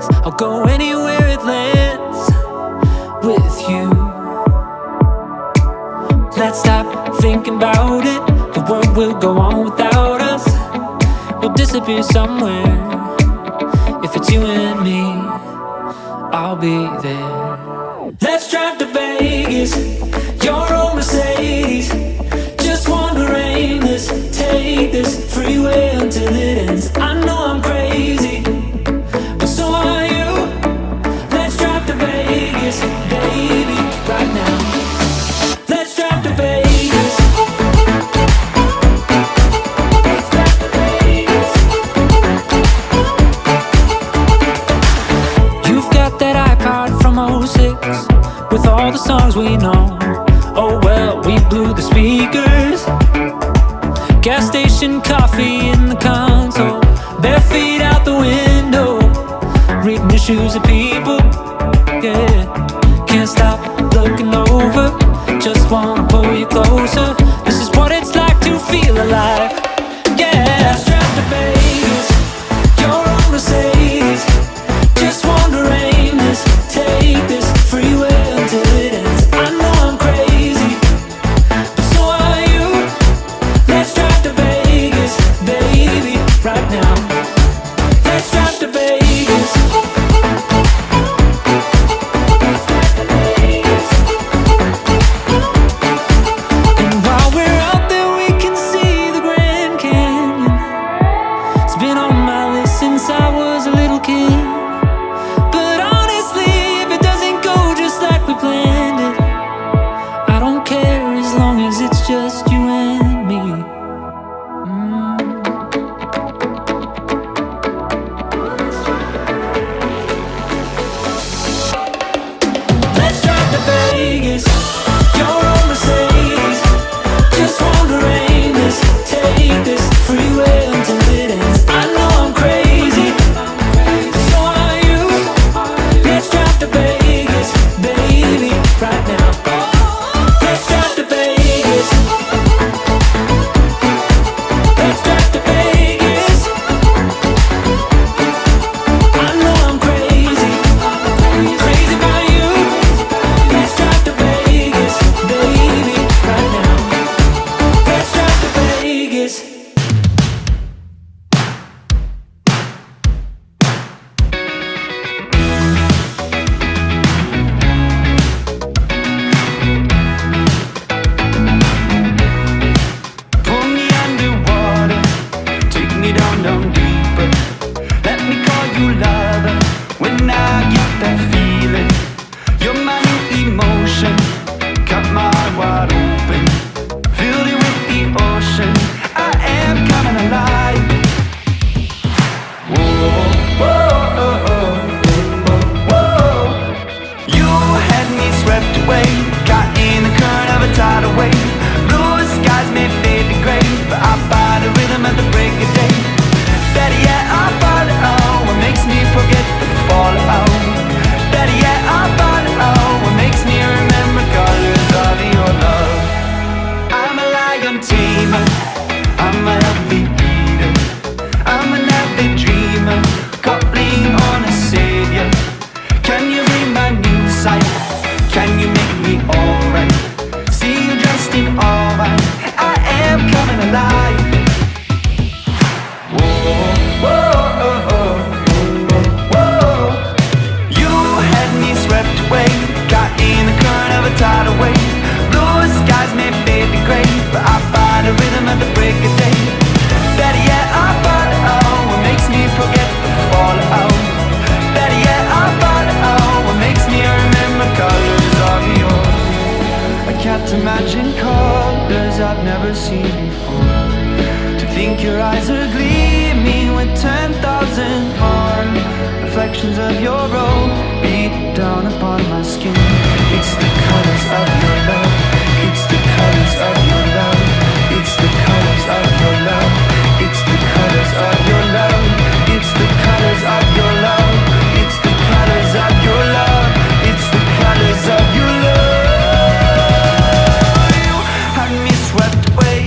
wings. I'll go anywhere it lands with you. Let's stop thinking about it. The world will go on without us. We'll disappear somewhere. If it's you and me, I'll be there. Let's drive to Vegas, your old Mercedes. Just wander aimless, take this freeway until it ends. I know I'm crazy, but so are you. Let's drive to Vegas, baby, right now. Let's drive to Vegas. Let's drive to Vegas. You've got that iPod from '06 with all the songs we know. Oh well, we blew the speakers. Gas station coffee in the console. Bare feet out the window. Reading the shoes of people. Yeah, can't stop looking over. Just wanna pull you closer. This is what it's like to feel alive. Yeah, let's drive to Vegas, your own Mercedes. Just wander aimless, take this freeway until it ends. I know I'm crazy, but so are you. Let's drive to Vegas, baby, right now. Let's drive to Vegas. Let's drive to Vegas. And while we're out there, we can see the Grand Canyon. It's been on my list since I was a little kid. But honestly, if it doesn't go just like we planned it, I don't care as long as it's just you and me. Let's drive to Vegas, your own Mercedes. Just wander aimless, take this freeway until it ends. I know I'm crazy, so are you. Let's drive to Vegas, baby, right now. Let's drive to Vegas. Let's drive to Vegas. I know I'm crazy, crazy about you. Let's drive to Vegas, baby, right now. Let's drive to Vegas. Pull me underwater, take me down, down deeper. Let me call you lover when I get that feeling. You're my new emotion, cut my heart wide open. Filled it with the ocean, I am coming alive. Whoa, whoa, oh, oh, oh, whoa. You had me swept away, caught in the current of a tidal wave. Blue skies may fade to gray, but I find a rhythm at the break of day. Better yet, I follow what makes me forget the fallout. Better yet, I follow what makes me remember colors of your love. I'm a lion tamer, I'm a healthy eater, I'm an avid dreamer, calling on a savior. Can you be my new sight? Can you make me alright? See you dressed in all white, I am coming alive. Whoa, whoa, oh, oh, oh, whoa. You had me swept away, caught in the current of a tidal wave. Blue skies may fade to gray, but I find a rhythm at the break of day. Better yet, I follow what makes me forget the fallout. Better yet, I follow what makes me remember colors of yours. I can't imagine colors I've never seen before. To think your eyes are gleaming with 10,000 more reflections of your own beat down upon my skin. It's the colors of your love. It's the colors of your love. It's the colors of your love. It's the colors of your love. It's the colors of your love. It's the colors of your love. It's the colors of your love. You had me swept away.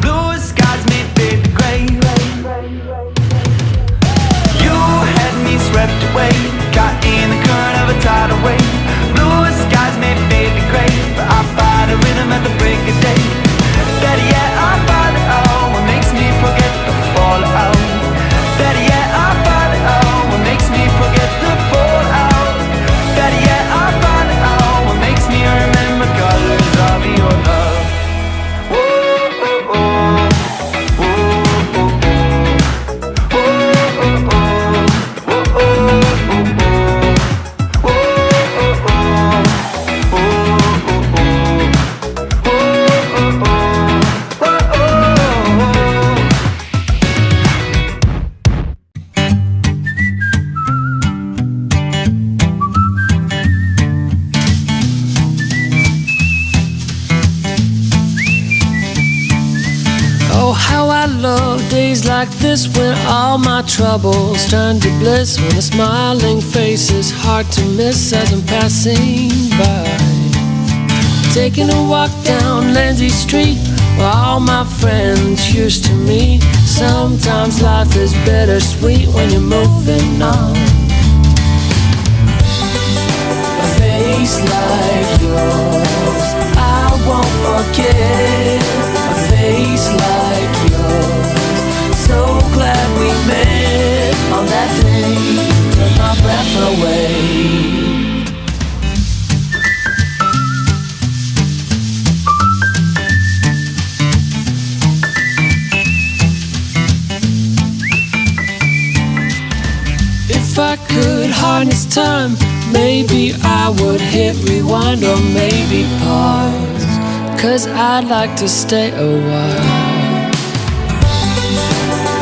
Blue skies may fade to gray. swept away, caught in the current of a tidal wave. Blue skies may fade to gray, but I find a rhythm at the break of day. Better yet, I find it all, what makes me forget the fallout. Better yet, I find it all, what makes me forget the fallout. Better yet, I find it all, what makes me remember colors of your love. Days like this when all my troubles turn to bliss, when a smiling face is hard to miss as I'm passing by. Taking a walk down Lindsay Street where all my friends used to meet. Sometimes life is bittersweet when you're moving on. A face like yours I won't forget. A face like yours, so glad we met on that day. Took my breath away. If I could harness time, maybe I would hit rewind or maybe pause, 'cause I'd like to stay a while.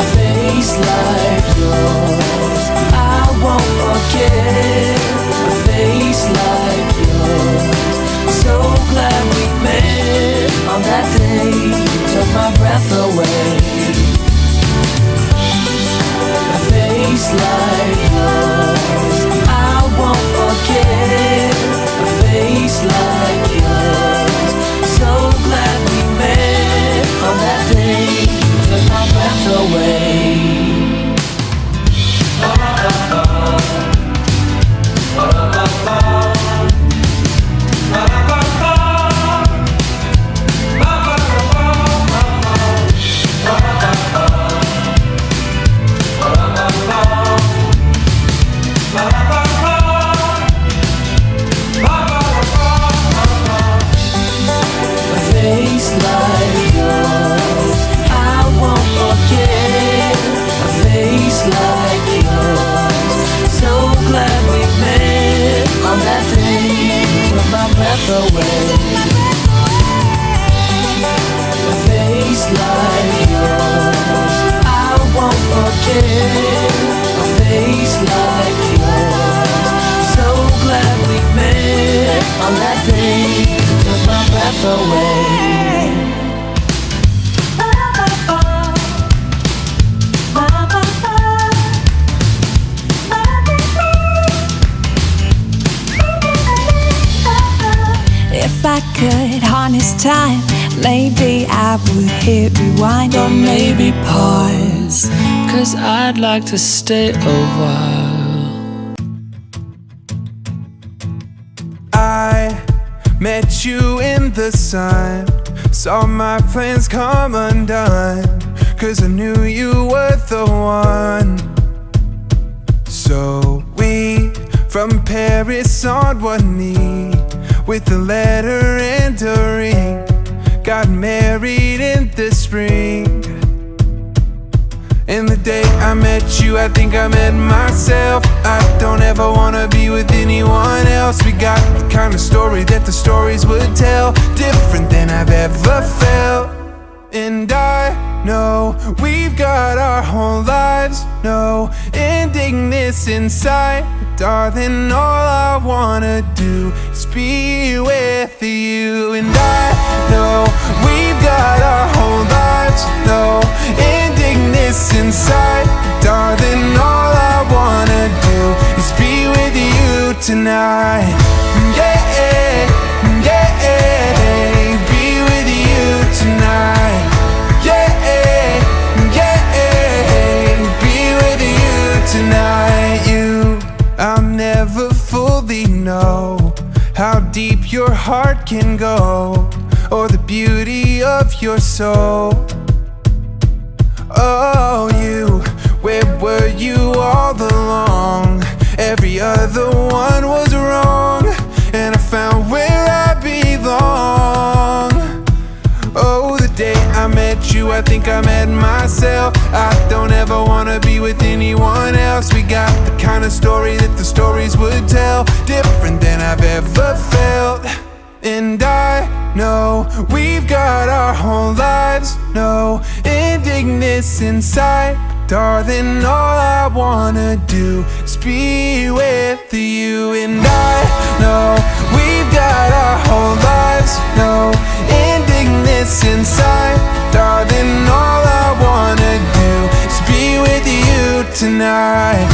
A face like yours I won't forget. A face like yours, so glad we met on that day. Took my breath away. A face like yours I won't forget. A face like yours, so glad we met on that day. Took my breath away. Away. A face like yours I won't forget. A face like yours, so glad we met on that day. Took my breath away. If I could harness time, maybe I would hit rewind or maybe pause, 'cause I'd like to stay a while. I met you in the sun, saw my plans come undone, 'cause I knew you were the one. So we, from Paris on one knee, with a letter and a ring, got married in the spring. And the day I met you, I think I met myself. I don't ever wanna be with anyone else. We got the kind of story that the stories would tell, different than I've ever felt. And I know we've got our whole lives, no ending this inside. Darling, all I wanna do is be with you. And I know we've got our whole lives, no ending this inside. Darling, all I wanna do is be with you tonight. Yeah, yeah, be with you tonight. Yeah, yeah, be with you tonight. You know how deep your heart can go, or the beauty of your soul. Oh, you, where were you all along? Every other one was wrong, and I found where I belong. Oh, the day I met you, I think I met myself. I don't ever wanna be with anyone else. We got the kind of story that the stories would tell, different than I've ever felt. And I know we've got our whole lives, no ending this inside. Darling, all I wanna do is be with you. And I know we've got our whole lives, no ending this inside. Darling, all I wanna do is be with you tonight.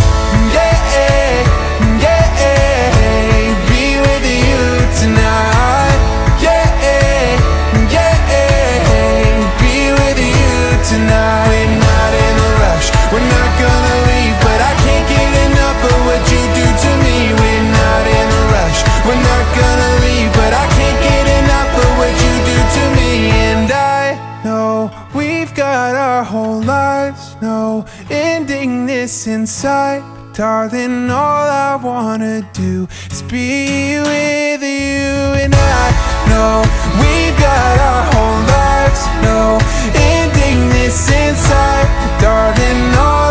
Yeah, yeah, be with you tonight. Yeah, yeah, be with you tonight. We're not in a rush, we're not gonna leave, but I can't get enough of what you do to me. We're not in a rush, we're not gonna leave, but I can't get enough of what you do to me. And I know we've got our whole lives, no ending this inside. Darling, all I wanna do is be with you. And I know we've got our whole lives, no ending this inside. Darling, all